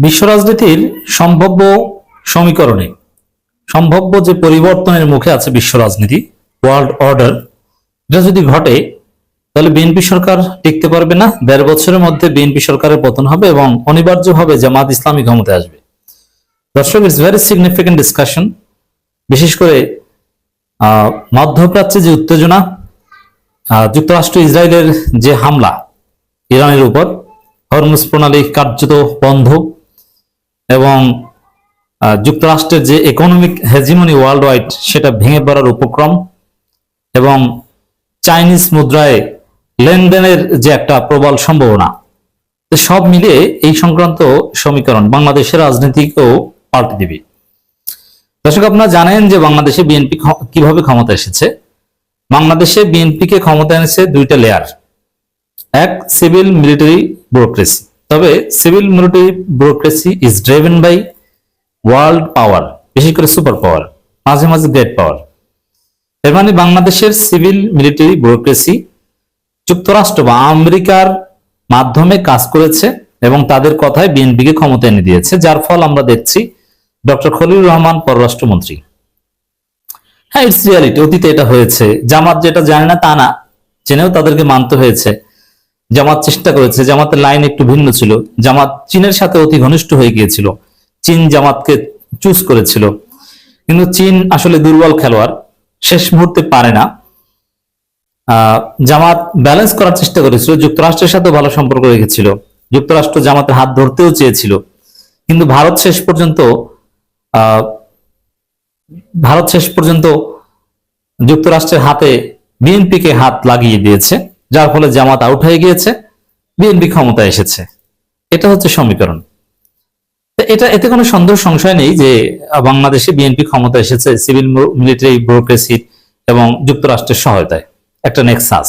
বিশ্ব রাজনীতির সম্ভাব্য সমীকরণে সম্ভাব্য যে পরিবর্তনের মুখে আছে বিশ্ব রাজনীতি, ওয়ার্ল্ড অর্ডার, এটা যদি ঘটে তাহলে বিএনপি সরকার টিকতে পারবে না। ১.৫ বছরের মধ্যে বিএনপি সরকারের পতন হবে এবং অনিবার্যভাবে জামাত ইসলামী ক্ষমতায় আসবে। দর্শক, ইটস ভেরি সিগনিফিকেন্ট ডিসকাশন। বিশেষ করে মধ্যপ্রাচ্যে যে উত্তেজনা, যুক্তরাষ্ট্র ইসরায়েলের যে হামলা ইরানের উপর, হরমুজ প্রণালী কার্যত বন্ধ এবং যুক্তরাষ্ট্রের যে ইকোনমিক হেজিমনি ওয়ার্ল্ড ওয়াইড সেটা ভেঙে পড়ার উপক্রম এবং চাইনিজ মুদ্রায় লেনদেনের যে একটা প্রবল সম্ভাবনা, সব মিলিয়ে এই সংক্রান্ত সমীকরণ বাংলাদেশের রাজনীতিকেও পাল্টে দিবে। দর্শক, আপনারা জানেন যে বাংলাদেশে বিএনপি কিভাবে ক্ষমতা এসেছে। বাংলাদেশে বিএনপিকে ক্ষমতা এনেছে দুইটা লেয়ার, এক সিভিল মিলিটারি ব্যুরোক্রেসি। তবে civil military bureaucracy is driven by world power, বিশেষ করে সুপার পাওয়ার, মাঝে মাঝে গ্রেট পাওয়ার। এর মানে বাংলাদেশের সিভিল মিলিটারি ব্যুরোক্রেসি যুক্তরাষ্ট্র বা আমেরিকার মাধ্যমে কাজ করেছে এবং তাদের কথায় বিএনপিকে ক্ষমতা এনে দিয়েছে, যার ফল আমরা দেখছি ডক্টর খলিলুর রহমান পররাষ্ট্রমন্ত্রী। হ্যাঁ, ইটস রিয়ালিটি, অতীতে এটা হয়েছে। জামাত যেটা জানে না তা না, জেনেও তাদেরকে মানতে হয়েছে। জামাত চেষ্টা করেছে, জামাতের লাইন একটু ভিন্ন ছিল। জামাত চীনের সাথে অতি ঘনিষ্ঠ হয়ে গিয়েছিল, চীন জামাতকে চুজ করেছিল, কিন্তু চীন আসলে দুর্বল খেলোয়াড়, শেষ মুহূর্তে পারে না। জামাত ব্যালেন্স করার চেষ্টা করেছিল, যুক্তরাষ্ট্রের সাথে ভালো সম্পর্ক রেখেছিল, যুক্তরাষ্ট্র জামাতের হাত ধরতেও চেয়েছিল, কিন্তু ভারত শেষ পর্যন্ত যুক্তরাষ্ট্রের হাতে বিএনপিকে হাত লাগিয়ে দিয়েছে, যার ফলে জামাত আউট হয়ে গিয়েছে, বিএনপি ক্ষমতা এসেছে। এটা হচ্ছে সমীকরণ। এতে কোনো সন্দেহ সংশয় নেই যে বাংলাদেশে বিএনপি ক্ষমতা এসেছে সিভিল মিলিটারি ব্যুরোক্রেসি এবং যুক্তরাষ্ট্রের সহায়তায়, একটা নেক্সাস।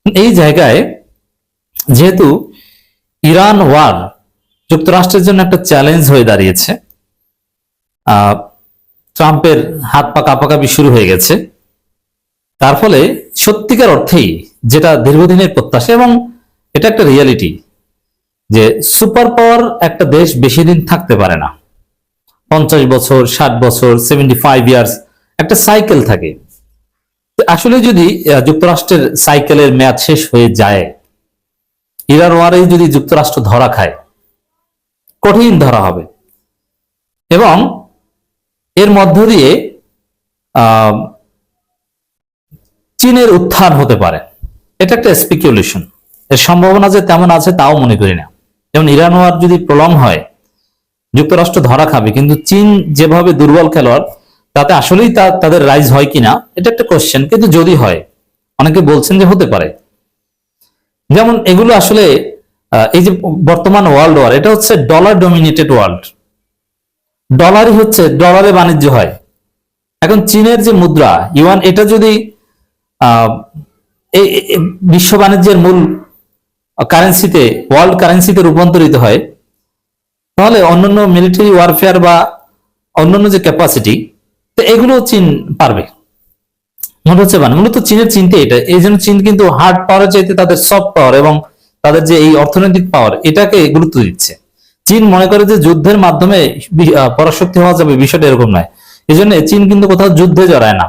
এই জায়গায় যেহেতু ইরান ওয়ার যুক্তরাষ্ট্রের জন্য একটা চ্যালেঞ্জ হয়ে দাঁড়িয়েছে, ট্রাম্পের হাত পা কাঁপাকাঁপি শুরু হয়ে গেছে, তার ফলে সত্যিকার অর্থেই যেটা দীর্ঘদিনের প্রত্যাশা এবং এটা একটা রিয়ালিটি যে সুপার পাওয়ার একটা দেশ বেশি দিন থাকতে পারে না। 50 বছর, 60 বছর, 75 ইয়ার্স একটা সাইকেল থাকে। আসলে যদি যুক্তরাষ্ট্রের সাইকেলের মেয়াদ শেষ হয়ে যায়, ইরান ওয়ারে যদি যুক্তরাষ্ট্র ধরা খায়, কঠিন ধরা হবে এবং এর মধ্য দিয়ে চীনের উত্থান হতে পারে। এটা একটা স্পেকুলেশন, এর সম্ভাবনা যে তেমন আছে তাও মনে করি না। যেমন ইরান ওয়ার যদি প্রলং হয়, যুক্তরাষ্ট্র ধরা খাবে, কিন্তু চীন যেভাবে দুর্বল খেলোয়াড়, তাতে আসলেই তাদের রাইজ হয় কিনা এটা একটা কোশ্চেন, কিন্তু যদি হয়, অনেকে বলছেন যে হতে পারে। যেমন এগুলো আসলে এই যে বর্তমান ওয়ার্ল্ড ওয়ার, এটা হচ্ছে ডলার ডমিনেটেড ওয়ার্ল্ড, ডলারই হচ্ছে, ডলারে বাণিজ্য হয়। এখন চীনের যে মুদ্রা ইউয়ান, এটা যদি বিশ্ব বাণিজ্যের মূল কারেন্সিতে, ওয়ার্ল্ড কারেন্সিতে রূপান্তরিত হয়, তাহলে অন্যান্য মিলিটারি ওয়ারফেয়ার বা অন্যান্য যে ক্যাপাসিটি, তো এগুলো চীন পারবে মনে হচ্ছে। মূলত চীনের চিন্তা এটা, এই জন্য চীন কিন্তু হার্ড পাওয়ারের চাইতে তাদের সফট পাওয়ার এবং তাদের যে এই অর্থনৈতিক পাওয়ার, এটাকে গুরুত্ব দিচ্ছে। চীন মনে করে যে যুদ্ধের মাধ্যমে পরাশক্তি হওয়া যাবে, বিষয়টা এরকম নয়। এই জন্য চীন কিন্তু কোথাও যুদ্ধে জড়ায় না।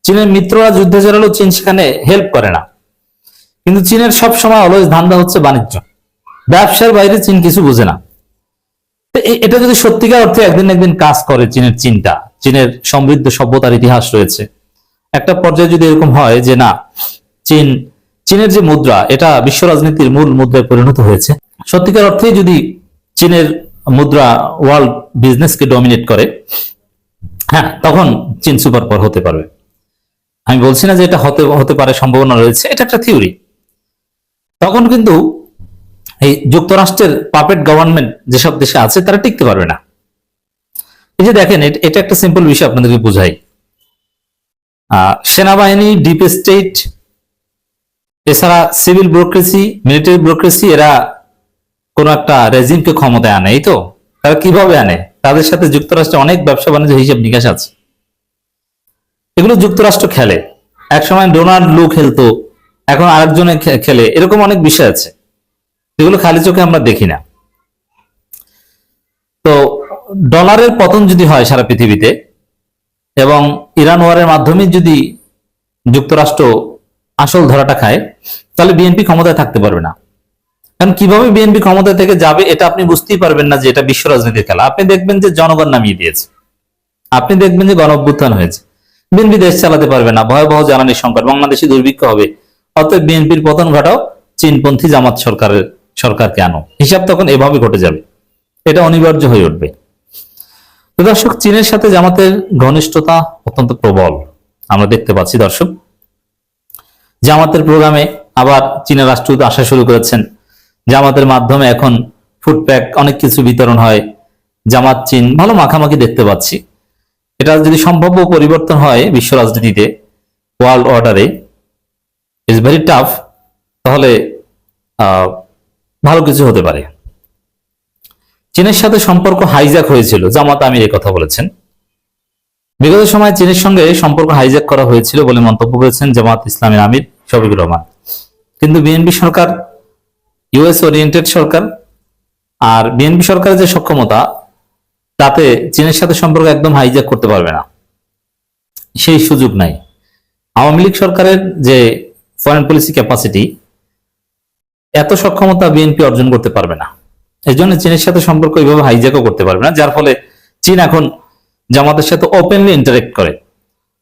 চীনের মিত্ররা যুদ্ধে জড়ালেও চীন সেখানে হেল্প করে না, কিন্তু চীনের সব সময় অলওয়েজ ধান্দা হচ্ছে বাণিজ্য, ব্যবসার বাইরে চীন কিছু বোঝে না। এটা যদি সত্যিকার অর্থে একদিন একদিন কাজ করে, চীনের চিন্তা, চীনের সমৃদ্ধ সভ্যতার ইতিহাস রয়েছে, একটা পর্যায়ে যদি এরকম হয় যে না, চীনের যে মুদ্রা, এটা বিশ্ব রাজনীতির মূল মুদ্রায় পরিণত হয়েছে, সত্যিকার অর্থে যদি চীনের মুদ্রা ওয়ার্ল্ড বিজনেসকে ডমিনেট করে, হ্যাঁ, তখন চীন সুপার পাওয়ার হতে পারবে। আমি বলছি না যে এটা হতে পারে, সম্ভাবনা রয়েছে, এটা একটা থিওরি। তখন কিন্তু এই যুক্তরাষ্ট্রের পাপেট গভর্নমেন্ট যেসব দেশে আছে তারা টিকতে পারবে না। এই যে দেখেন, এটা একটা সিম্পল বিষয় আপনাদেরকে বুঝাই। সেনাবাহিনী, ডিপ স্টেট, এছাড়া সিভিল ব্যুরোক্রেসি, মিলিটারি ব্যুরোক্রেসি, এরা কোন একটা রেজিমকে ক্ষমতায় আনে। এই তো তারা কিভাবে আনে? তাদের সাথে যুক্তরাষ্ট্রে অনেক ব্যবসা বাণিজ্য হিসাব নিকাশ আছে, এগুলো যুক্তরাষ্ট্র খেলে। একসময় ডোনাল্ড লু খেলতো, এখন আরেকজনে খেলে, এরকম অনেক বিষয় আছে যেগুলো খালি চোখে আমরা দেখি না। তো ডলারের পতন যদি হয় সারা পৃথিবীতে এবং ইরান ওয়ারের মাধ্যমে যদি যুক্তরাষ্ট্র আসল ধরাটা খায়, তাহলে বিএনপি ক্ষমতায় থাকতে পারবে না। কারণ কিভাবে বিএনপি ক্ষমতা থেকে যাবে এটা আপনি বুঝতেই পারবেন না যে এটা বিশ্ব রাজনীতির খেলা। আপনি দেখবেন যে জনগণ নামিয়ে দিয়েছে, আপনি দেখবেন যে গণ অভ্যুত্থান হয়েছে, বিএনপি দেশ চালাতে পারবে না, ভয়াবহ জ্বালানি সংকট, বাংলাদেশে দুর্ভিক্ষ হবে, অতএব বিএনপির পতন ঘটাও, চীনপন্থী জামাত সরকারকে আনো। হিসাব তখন এভাবে ঘটে যাবে, এটা অনিবার্য হয়ে উঠবে। তো দর্শক, চীনের সাথে জামাতের ঘনিষ্ঠতা অত্যন্ত প্রবল আমরা দেখতে পাচ্ছি। দর্শক, জামাতের প্রোগ্রামে আবার চীনের রাষ্ট্রদূত আসা শুরু করেছেন। জামাতের মাধ্যমে এখন ফুডপ্যাক অনেক কিছু বিতরণ হয়। জামাত চীন ভালো মাখামাখি দেখতে পাচ্ছি। এটা যদি সম্ভাব্য পরিবর্তন হয় বিশ্ব রাজনীতিতে, ওয়ার্ল্ড অর্ডারে, ইজ ভেরি টাফ, তাহলে ভালো কিছু হতে পারে। চীনের সাথে সম্পর্ক হাইজ্যাক হয়েছিল, জামাত আমির কথা বলেছেন। বিগত সময়ে চীনের সঙ্গে সম্পর্ক হাইজ্যাক করা হয়েছিল বলে মন্তব্য করেছেন জামাত ইসলামের আমির শফিকুর রহমান। কিন্তু বিএনপি সরকার ইউএস ওরিয়েন্টেড সরকার, আর বিএনপি সরকারের যে সক্ষমতা, তাতে চীনের সাথে সম্পর্ক একদম হাইজ্যাক করতে পারবে না, সেই সুযোগ নাই। আওয়ামী লীগ সরকারের যে ফরেন পলিসি ক্যাপাসিটি, এত সক্ষমতা বিএনপি অর্জন করতে পারবে না। এই জন্য চীনের সাথে সম্পর্ক এইভাবে হাইজ্যাকও করতে পারবে না, যার ফলে চীন এখন জামাতের সাথে ওপেনলি ইন্টারেক্ট করে।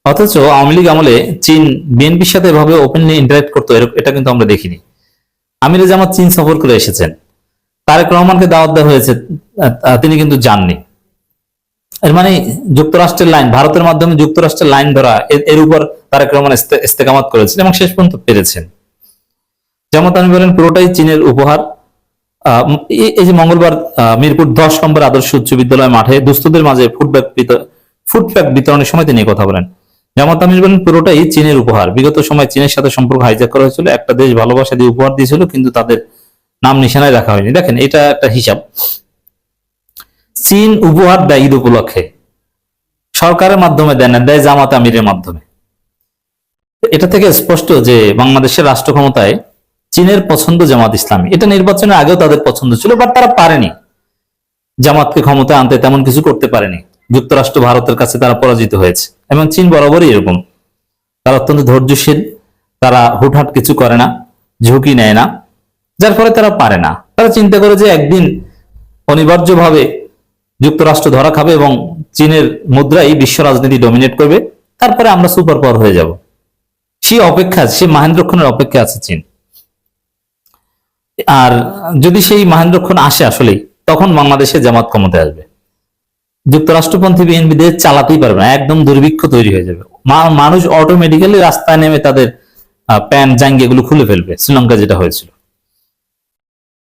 অথচ আওয়ামী লীগ আমলে চীন বিএনপির সাথে এভাবে ওপেনলি ইন্টারেক্ট করতো, এটা কিন্তু আমরা দেখিনি। আমিরে জামাত চীন সফর করে এসেছেন, তারেক রহমানকে দাওয়াত দেওয়া হয়েছে, তিনি কিন্তু যাননি। এর মানে যুক্তরাষ্ট্রের লাইন, ভারতের মাধ্যমে যুক্তরাষ্ট্রের লাইন ধরা, এর উপর তারেক রহমান ইস্তেকামাত করেছেন এবং শেষ পর্যন্ত পেরেছেন। জামাত আমি বলেন পুরোটাই চীনের উপহার। এই যে মঙ্গলবার মিরপুর 10 নম্বর আদর্শ উচ্চ বিদ্যালয় মাঠে দুস্থদের মাঝে ফুডপ্যাক বিতরণের সময় তিনি কথা বলেন। জামাত আমির বলেন পুরোটাই চীনের উপহার। বিগত সময় চীনের সাথে সম্পর্ক হাইজ্যাক করা হয়েছিল, একটা দেশ ভালোবাসা দিয়ে উপহার দিয়েছিল, কিন্তু তাদের নাম নিশানায় রাখা হয়নি। দেখেন, এটা একটা হিসাব। চীন উপহার দেয় ঈদ উপলক্ষে, সরকারের মাধ্যমে দেয় না, দেয় জামাত আমিরের মাধ্যমে। এটা থেকে স্পষ্ট যে বাংলাদেশের রাষ্ট্র ক্ষমতায় চীনের পছন্দ জামাত ইসলামী। এটা নির্বাচনের আগেও তাদের পছন্দ ছিল, বাট তারা পারেনি জামাতকে ক্ষমতায় আনতে, তেমন কিছু করতে পারেনি। যুক্তরাষ্ট্র ভারতের কাছে তারা পরাজিত হয়েছে এবং চীন বরাবরই এরকম। তারা অত্যন্ত ধৈর্যশীল, তারা হুটহাট কিছু করে না, ঝুঁকি নেয় না, যার ফলে তারা পারে না। তারা চিন্তা করে যে একদিন অনিবার্যভাবে যুক্তরাষ্ট্র ধরা খাবে এবং চীনের মুদ্রাই বিশ্ব রাজনীতি ডমিনেট করবে, তারপরে আমরা সুপার পাওয়ার হয়ে যাব। সেই অপেক্ষা, সে মাহেন্দ্রক্ষণের অপেক্ষা আছে চীন। আর যদি সেই মাহেন্দ্রক্ষণ আসে আসলেই, তখন বাংলাদেশে জামাত ক্ষমতায় আসবে। যুক্তরাষ্ট্রপন্থী বিএনপি দেশ চালাতেই পারবে না, একদম দুর্ভিক্ষ তৈরি হয়ে যাবে। মানুষ অটোমেটিক্যালি রাস্তায় নেমে তাদের প্যান্ট জাঙ্গি এগুলো খুলে ফেলবে, শ্রীলঙ্কা যেটা হয়েছিল।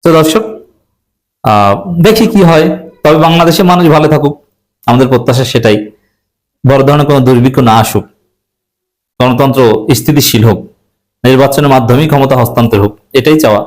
তো দর্শক, দেখি কি হয়। তবে বাংলাদেশে মানুষ ভালো থাকুক, আমাদের প্রত্যাশা সেটাই। বড় ধরনের কোনো দুর্ভিক্ষ না আসুক, গণতন্ত্র স্থিতিশীল হোক, নির্বাচনের মাধ্যমেই ক্ষমতা হস্তান্তর হোক, এটাই চাওয়া।